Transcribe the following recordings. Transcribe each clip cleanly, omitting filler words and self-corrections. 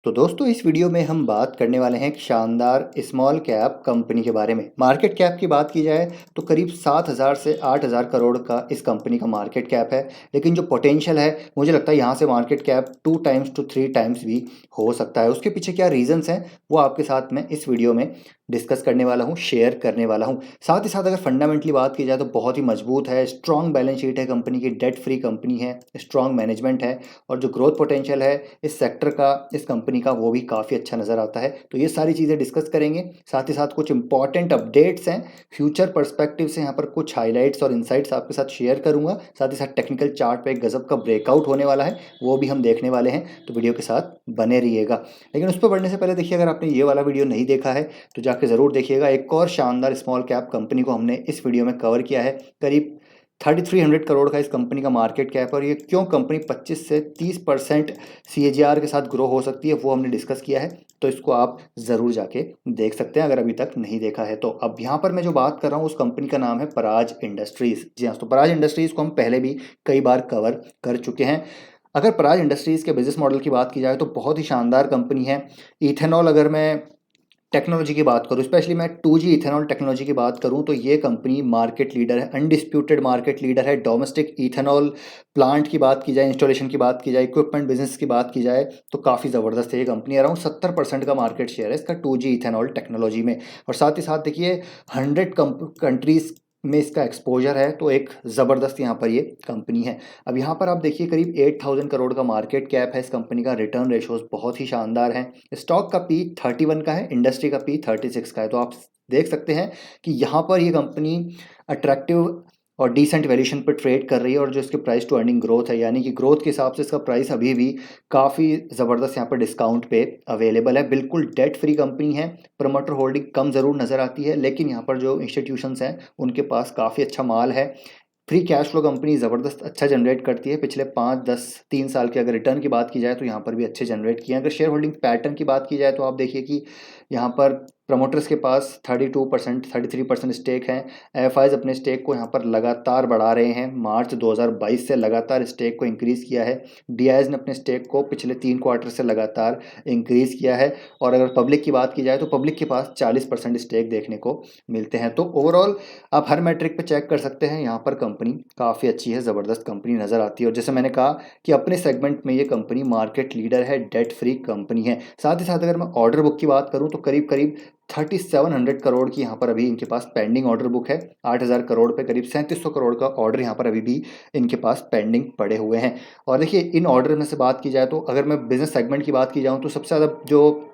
तो दोस्तों इस वीडियो में हम बात करने वाले हैं एक शानदार स्मॉल कैप कंपनी के बारे में। मार्केट कैप की बात की जाए तो करीब 7,000 से 8,000 करोड़ का इस कंपनी का मार्केट कैप है। लेकिन जो पोटेंशियल है मुझे लगता है यहाँ से market cap 2 times to 3 times भी हो सकता है। उसके पीछे क्या रीजंस हैं वो आपके साथ में इस वीडियो में डिस्कस करने वाला हूँ, शेयर करने वाला हूँ। साथ ही साथ अगर फंडामेंटली बात की जाए तो बहुत ही मजबूत है, स्ट्रॉन्ग बैलेंस शीट है कंपनी की, डेट फ्री कंपनी है, स्ट्रॉन्ग मैनेजमेंट है और जो ग्रोथ पोटेंशियल है इस सेक्टर का, इस कंपनी का, वो भी काफ़ी अच्छा नज़र आता है। तो ये सारी चीज़ें डिस्कस करेंगे। साथ ही साथ कुछ इंपॉर्टेंट अपडेट्स हैं, फ्यूचर पर्सपेक्टिव से यहाँ पर कुछ हाइलाइट्स और इनसाइट्स आपके साथ शेयर करूंगा। साथ ही साथ टेक्निकल चार्ट पे एक गजब का ब्रेकआउट होने वाला है, वो भी हम देखने वाले हैं। तो वीडियो के साथ बने रहिएगा। लेकिन उस पर बढ़ने से पहले देखिए, अगर आपने ये वाला वीडियो नहीं देखा है तो जाके ज़रूर देखिएगा। एक और शानदार स्मॉल कैप कंपनी को हमने इस वीडियो में कवर किया है। करीब 3300 करोड़ का इस कंपनी का मार्केट कैप, और ये क्यों कंपनी 25 से 30% CAGR के साथ ग्रो हो सकती है वो हमने डिस्कस किया है। तो इसको आप ज़रूर जाके देख सकते हैं अगर अभी तक नहीं देखा है तो। अब यहाँ पर मैं जो बात कर रहा हूँ उस कंपनी का नाम है पराज इंडस्ट्रीज़। जी हाँ, तो पराज इंडस्ट्रीज़ को हम पहले भी कई बार कवर कर चुके हैं। अगर पराज इंडस्ट्रीज़ के बिजनेस मॉडल की बात की जाए तो बहुत ही शानदार कंपनी है। इथेनॉल, अगर मैं टेक्नोलॉजी की बात करूँ, स्पेशली मैं 2G इथेनॉल टेक्नोलॉजी की बात करूँ तो ये कंपनी मार्केट लीडर है, अनडिस्प्यूटेड मार्केट लीडर है। डोमेस्टिक इथेनॉल प्लांट की बात की जाए, इंस्टॉलेशन की बात की जाए, इक्विपमेंट बिजनेस की बात की जाए तो काफ़ी ज़बरदस्त है ये कंपनी। अराउंड 70% का मार्केट शेयर है इसका 2G इथेनॉल टेक्नोलॉजी में। और साथ ही साथ देखिए 100 कंट्रीज़ में इसका एक्सपोजर है, तो एक ज़बरदस्त यहाँ पर ये कंपनी है। अब यहाँ पर आप देखिए करीब 8,000 करोड़ का मार्केट कैप है इस कंपनी का। रिटर्न रेशोज बहुत ही शानदार हैं। स्टॉक का पी 31 का है, इंडस्ट्री का पी 36 का है। तो आप देख सकते हैं कि यहाँ पर ये कंपनी अट्रैक्टिव और डिसेंट वैल्यूएशन पर ट्रेड कर रही है। और जो इसके प्राइस टू अर्निंग ग्रोथ है, यानी कि ग्रोथ के हिसाब से इसका प्राइस अभी भी काफ़ी ज़बरदस्त यहाँ पर डिस्काउंट पे अवेलेबल है। बिल्कुल डेट फ्री कंपनी है। प्रमोटर होल्डिंग कम ज़रूर नज़र आती है, लेकिन यहाँ पर जो इंस्टीट्यूशंस हैं उनके पास काफ़ी अच्छा माल है। फ्री कैश फ्लो कंपनी ज़बरदस्त अच्छा जनरेट करती है। पिछले 5, 10, 3 साल के अगर रिटर्न की बात की जाए तो यहाँ पर भी अच्छे जनरेट किए हैं। अगर शेयर होल्डिंग पैटर्न की बात की जाए तो आप देखिए कि यहाँ पर प्रमोटर्स के पास 32%, 33% स्टेक है। एफआईज अपने स्टेक को यहाँ पर लगातार बढ़ा रहे हैं। मार्च 2022 से लगातार स्टेक को इंक्रीज़ किया है। डीआईज ने अपने स्टेक को पिछले 3 क्वार्टर से लगातार इंक्रीज़ किया है। और अगर पब्लिक की बात की जाए तो पब्लिक के पास 40% स्टेक देखने को मिलते हैं। तो ओवरऑल आप हर मैट्रिक पे चेक कर सकते हैं, यहाँ पर कंपनी काफ़ी अच्छी है, ज़बरदस्त कंपनी नज़र आती है। और जैसे मैंने कहा कि अपने सेगमेंट में ये कंपनी मार्केट लीडर है, डेट फ्री कंपनी है। साथ ही साथ अगर मैं ऑर्डर बुक की बात करूँ तो करीब करीब 3700 करोड़ की यहाँ पर अभी इनके पास पेंडिंग ऑर्डर बुक है। 8,000 करोड़ पे करीब 3700 करोड़ का ऑर्डर यहाँ पर अभी भी इनके पास पेंडिंग पड़े हुए हैं। और देखिए इन ऑर्डर में से बात की जाए तो अगर मैं बिजनेस सेगमेंट की बात की जाऊँ तो सबसे ज़्यादा जो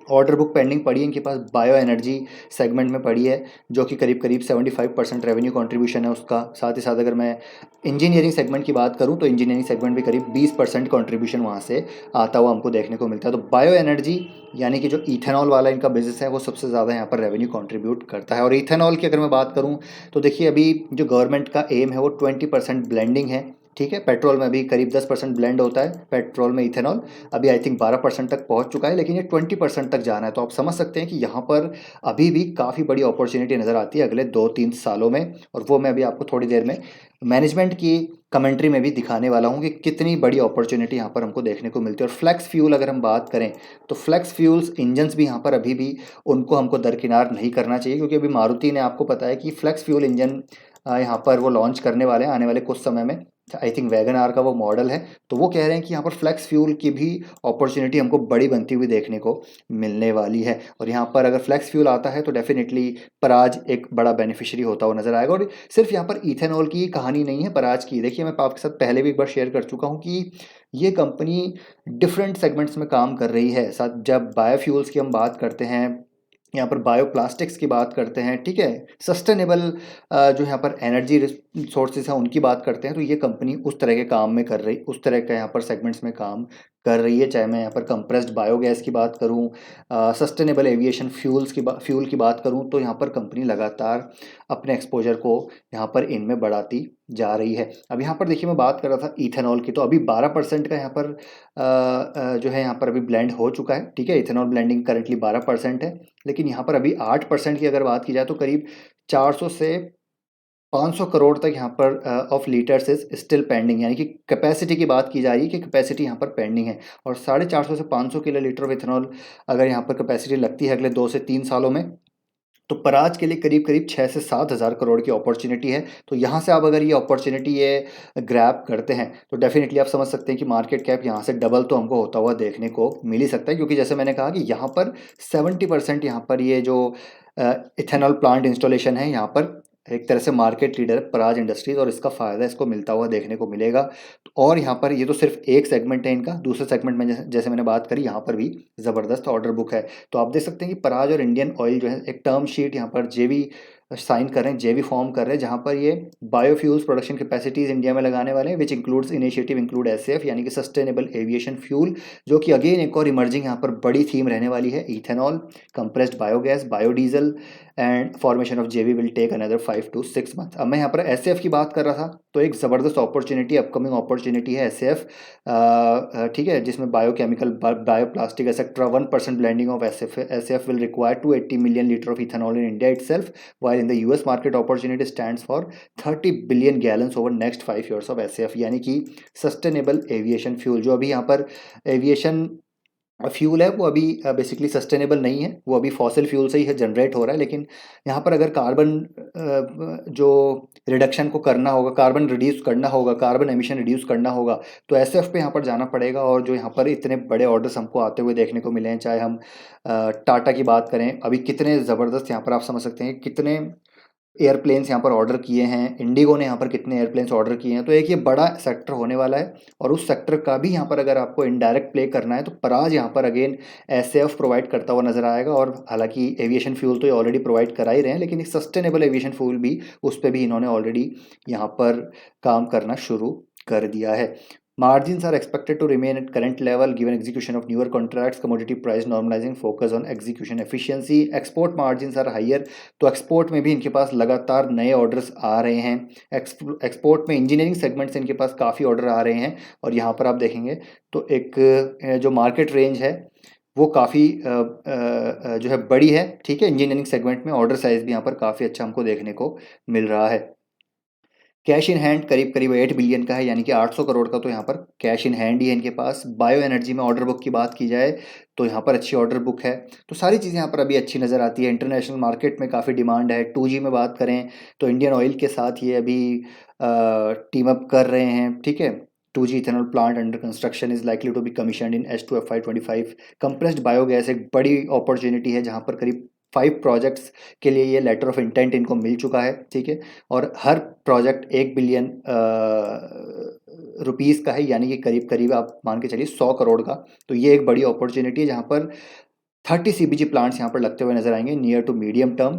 ऑर्डर बुक पेंडिंग पड़ी है इनके पास बायो एनर्जी सेगमेंट में पड़ी है, जो कि करीब करीब 75% रेवेन्यू कंट्रीब्यूशन है उसका। साथ ही साथ अगर मैं इंजीनियरिंग सेगमेंट की बात करूं तो इंजीनियरिंग सेगमेंट भी करीब 20% कंट्रीब्यूशन वहां से आता हुआ हमको देखने को मिलता है। तो बायो एनर्जी यानी कि जो इथेनॉल वाला इनका बिजनेस है वो सबसे ज़्यादा यहाँ पर रेवेन्यू कंट्रीब्यूट करता है। और इथेनॉल की अगर मैं बात करूँ तो देखिए अभी जो गवर्नमेंट का एम है वो 20% ब्लेंडिंग है। ठीक है, पेट्रोल में भी करीब 10% ब्लेंड होता है, पेट्रोल में इथेनॉल अभी आई थिंक 12% तक पहुंच चुका है, लेकिन ये 20% तक जाना है। तो आप समझ सकते हैं कि यहाँ पर अभी भी काफ़ी बड़ी अपॉर्चुनिटी नज़र आती है अगले 2-3 सालों में। और वो मैं अभी आपको थोड़ी देर में मैनेजमेंट की कमेंट्री में भी दिखाने वाला हूँ कि कितनी बड़ी अपॉर्चुनिटी यहाँ पर हमको देखने को मिलती है। और फ्लेक्स फ्यूल अगर हम बात करें तो फ्लेक्स फ्यूल्स इंजन्स भी यहाँ पर अभी भी उनको हमको दरकिनार नहीं करना चाहिए, क्योंकि अभी मारुति ने आपको पता है कि फ्लेक्स फ्यूल इंजन यहाँ पर वो लॉन्च करने वाले हैं आने वाले कुछ समय में। आई थिंक वैगन आर का वो मॉडल है। तो वो कह रहे हैं कि यहाँ पर फ्लेक्स फ्यूल की भी अपॉर्चुनिटी हमको बड़ी बनती हुई देखने को मिलने वाली है। और यहाँ पर अगर फ्लेक्स फ्यूल आता है तो डेफिनेटली पराज एक बड़ा बेनिफिशियरी होता हुआ नजर आएगा। और सिर्फ यहाँ पर इथेनॉल की कहानी नहीं है पराज की। देखिए मैं आपके साथ पहले भी एक बार शेयर कर चुका हूँ कि ये कंपनी डिफरेंट सेगमेंट्स में काम कर रही है। साथ जब बायोफ्यूल्स की हम बात करते हैं, यहाँ पर बायोप्लास्टिक्स की बात करते हैं, ठीक है, सस्टेनेबल जो यहाँ पर एनर्जी सोर्सेज हैं उनकी बात करते हैं, तो ये कंपनी उस तरह के काम में कर रही, उस तरह का यहाँ पर सेगमेंट्स में काम कर रही है। चाहे मैं यहाँ पर कंप्रेस्ड बायोगैस की बात करूँ, सस्टेनेबल एविएशन फ्यूल की बात करूँ, तो यहाँ पर कंपनी लगातार अपने एक्सपोजर को यहाँ पर इनमें बढ़ाती जा रही है। अब यहाँ पर देखिए मैं बात कर रहा था इथेनॉल की, तो अभी 12% का यहाँ पर जो है यहाँ पर अभी ब्लेंड हो चुका है। ठीक है, इथेनॉल ब्लेंडिंग करेंटली 12% है, लेकिन यहाँ पर अभी 8% की अगर बात की जाए तो करीब 400 से 500 करोड़ तक यहाँ पर of litres is still pending, यानी कि कैपेसिटी की बात की जा रही है कि कैपेसिटी यहाँ पर पेंडिंग है। और 450 से 500 किलो लीटर ऑफ इथेनॉल अगर यहाँ पर कैपेसिटी लगती है अगले 2 से 3 सालों में, तो पराज के लिए करीब करीब 6 से 7 हज़ार करोड़ की अपॉर्चुनिटी है। तो यहाँ से आप अगर ये अपॉर्चुनिटी ये ग्रैब करते हैं तो डेफिनेटली आप समझ सकते हैं कि मार्केट कैप यहाँ से डबल तो हमको होता हुआ देखने को मिल ही सकता है, क्योंकि जैसे मैंने कहा कि यहाँ पर 70% यहाँ पर ये जो इथेनॉल प्लांट इंस्टॉलेशन है यहाँ पर एक तरह से मार्केट लीडर है पराज इंडस्ट्रीज, और इसका फ़ायदा इसको मिलता हुआ देखने को मिलेगा। और यहाँ पर ये तो सिर्फ एक सेगमेंट है इनका, दूसरे सेगमेंट में जैसे मैंने बात करी यहाँ पर भी ज़बरदस्त ऑर्डर बुक है। तो आप देख सकते हैं कि पराज और इंडियन ऑयल जो है एक टर्म शीट यहाँ पर जेवी साइन कर रहे हैं, जेवी फॉर्म कर रहे हैं, जहाँ पर ये बायोफ्यूल्स प्रोडक्शन कैपेसिटीज़ इंडिया में लगाने वाले हैं, which includes initiative include SF यानी कि सस्टेनेबल एविएशन फ्यूल, जो कि अगेन एक और इमर्जिंग यहाँ पर बड़ी थीम रहने वाली है। Ethanol, compressed biogas, biodiesel and formation of JV will take another 5 to 6 month. अब मैं यहाँ पर एसएफ की बात कर रहा था, तो एक ज़बरदस्त अपॉर्चुनिटी अपकमिंग अपॉर्चुनिटी है एसएफ, ठीक है, जिसमें biochemical bioplastic etcetera 1% blending of SF will require 280 million litre of ethanol in India itself, while in the US market opportunity stands for 30 billion gallons over next 5 years of SAF, यानी कि sustainable aviation fuel. जो अभी यहाँ पर aviation fuel है वो अभी basically sustainable नहीं है, वो अभी फॉसिल फ्यूल से ही है जनरेट हो रहा है। लेकिन यहाँ पर अगर कार्बन जो रिडक्शन को करना होगा, कार्बन रिड्यूस करना होगा, कार्बन एमिशन रिड्यूस करना होगा, तो एसएफ पे यहाँ पर जाना पड़ेगा। और जो यहाँ पर इतने बड़े ऑर्डर्स हमको आते हुए देखने को मिले हैं, चाहे हम टाटा की बात करें, अभी कितने ज़बरदस्त यहाँ पर आप समझ सकते हैं कितने एयरप्लेन्स यहाँ पर ऑर्डर किए हैं, इंडिगो ने यहाँ पर कितने एयरप्लेन्स ऑर्डर किए हैं। तो एक ये बड़ा सेक्टर होने वाला है, और उस सेक्टर का भी यहाँ पर अगर आपको इनडायरेक्ट प्ले करना है तो पराज यहाँ पर अगेन एसएफ प्रोवाइड करता हुआ नजर आएगा। और हालांकि एविएशन फ्यूल तो ये ऑलरेडी प्रोवाइड करा ही रहे हैं, लेकिन एक सस्टेनेबल एविएशन फ्यूल भी, उस पर भी इन्होंने ऑलरेडी यहाँ पर काम करना शुरू कर दिया है। Margins are expected to remain at current level given execution of newer contracts, commodity price normalizing, focus on execution efficiency. Export margins are higher, तो एक्सपोर्ट में भी इनके पास लगातार नए ऑर्डर्स आ रहे हैं। एक्सपोर्ट में इंजीनियरिंग सेगमेंट से इनके पास काफ़ी ऑर्डर आ रहे हैं, और यहाँ पर आप देखेंगे तो एक जो मार्केट रेंज है वो काफ़ी जो है बड़ी है, ठीक है। इंजीनियरिंग सेगमेंट में ऑर्डर साइज भी यहाँ पर काफ़ी अच्छा हमको देखने को मिल रहा है। कैश इन हैंड करीब करीब 8 बिलियन का है, यानी कि 800 करोड़ का तो यहाँ पर कैश इन हैंड ही है इनके पास। बायो एनर्जी में ऑर्डर बुक की बात की जाए तो यहाँ पर अच्छी ऑर्डर बुक है। तो सारी चीज़ें यहाँ पर अभी अच्छी नज़र आती है। इंटरनेशनल मार्केट में काफ़ी डिमांड है। 2G में बात करें तो इंडियन ऑयल के साथ ये अभी टीम अप कर रहे हैं, ठीक है। 2G ethanol plant under construction is likely to be commissioned in H2 FY25। Compressed biogas एक बड़ी अपॉर्चुनिटी है, जहाँ पर करीब 5 प्रोजेक्ट्स के लिए ये लेटर ऑफ इंटेंट इनको मिल चुका है, ठीक है। और हर प्रोजेक्ट 1 बिलियन रुपीज़ का है, यानी कि करीब करीब आप मान के चलिए 100 करोड़ का। तो ये एक बड़ी अपॉर्चुनिटी है, जहाँ पर 30 CBG प्लांट्स यहाँ पर लगते हुए नजर आएंगे नियर टू मीडियम टर्म।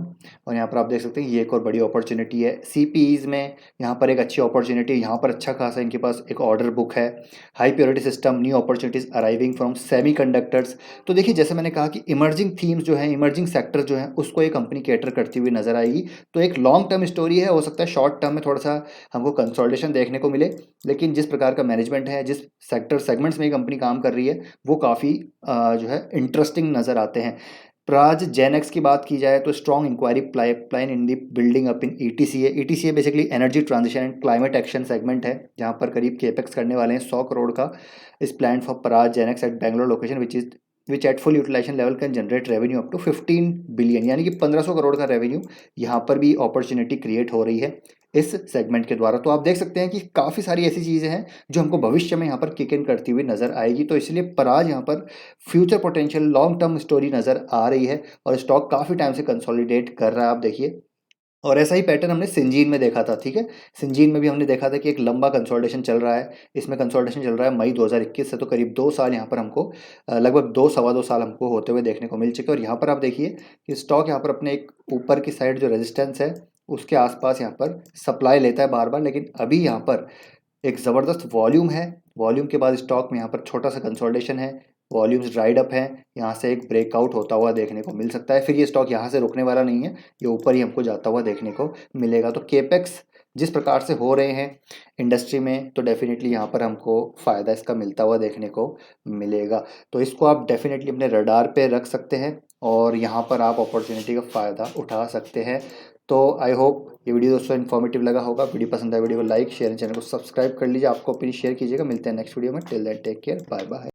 और यहाँ पर आप देख सकते हैं ये एक और बड़ी अपॉर्चुनिटी है। CPEs में यहाँ पर एक अच्छी अपॉर्चुनिटी, यहाँ पर अच्छा खासा इनके पास एक ऑर्डर बुक है। High purity system, new opportunities arriving from semiconductors. तो देखिए जैसे मैंने कहा कि इमर्जिंग थीम्स जो है, इमर्जिंग सेक्टर जो है, उसको ये कंपनी कैटर करती हुई नजर आएगी। तो एक लॉन्ग टर्म स्टोरी है, हो सकता है शॉर्ट टर्म में थोड़ा सा हमको कंसोलिडेशन देखने को मिले, लेकिन जिस प्रकार का मैनेजमेंट है, जिस सेगमेंट्स में ये कंपनी काम कर रही है, वो काफ़ी जो है इंटरेस्टिंग नज़र आते हैं। प्राज जेनेक्स की बात की जाए तो strong inquiry pipeline in the building up in ETCA। ETCA basically energy transition and climate action segment है, जहां पर करीब केपेक्स करने वाले हैं 100 करोड़ का। इस plan for Praj GenX at Bangalore location which at full utilization level can generate revenue up to 15 billion, यानी कि 1500 करोड़ का रेवेन्यू यहाँ पर भी अपॉर्चुनिटी क्रिएट हो रही है इस सेगमेंट के द्वारा। तो आप देख सकते हैं कि काफ़ी सारी ऐसी चीज़ें हैं जो हमको भविष्य में यहाँ पर किक इन करती हुई नज़र आएगी। तो इसलिए पराज यहाँ पर future potential long term story नज़र आ रही है, और स्टॉक काफ़ी टाइम से कंसोलिडेट कर रहा है, आप देखिए। और ऐसा ही पैटर्न हमने सिंजीन में देखा था, ठीक है। सिंजीन में भी हमने देखा था कि एक लंबा कंसोलिडेशन चल रहा है। इसमें कंसोलिडेशन चल रहा है मई 2021 से, तो करीब 2 साल यहाँ पर हमको लगभग 2 सवा 2 साल हमको होते हुए देखने को मिल चुके हैं। और यहाँ पर आप देखिए कि स्टॉक यहाँ पर अपने एक ऊपर की साइड जो रेजिस्टेंस है उसके आसपास यहाँ पर सप्लाई लेता है बार बार, लेकिन अभी यहाँ पर एक ज़बरदस्त वॉल्यूम है। वॉल्यूम के बाद स्टॉक में यहाँ पर छोटा सा कंसोलिडेशन है, वॉल्यूम्स ड्राइड अप हैं, यहाँ से एक ब्रेकआउट होता हुआ देखने को मिल सकता है। फिर ये स्टॉक यहाँ से रुकने वाला नहीं है, ये ऊपर ही हमको जाता हुआ देखने को मिलेगा। तो केपेक्स जिस प्रकार से हो रहे हैं इंडस्ट्री में, तो डेफिनेटली यहाँ पर हमको फ़ायदा इसका मिलता हुआ देखने को मिलेगा। तो इसको आप डेफिनेटली अपने रडार पे रख सकते हैं, और यहाँ पर आप अपॉर्चुनिटी का फ़ायदा उठा सकते हैं। तो आई होप ये वीडियो दोस्तों इन्फॉर्मेटिव लगा होगा। वीडियो पसंद आए वीडियो को लाइक शेयर, चैनल को सब्सक्राइब कर लीजिए। आपको अपनी शेयर कीजिएगा। मिलते हैं नेक्स्ट वीडियो में। Till then take care, bye bye.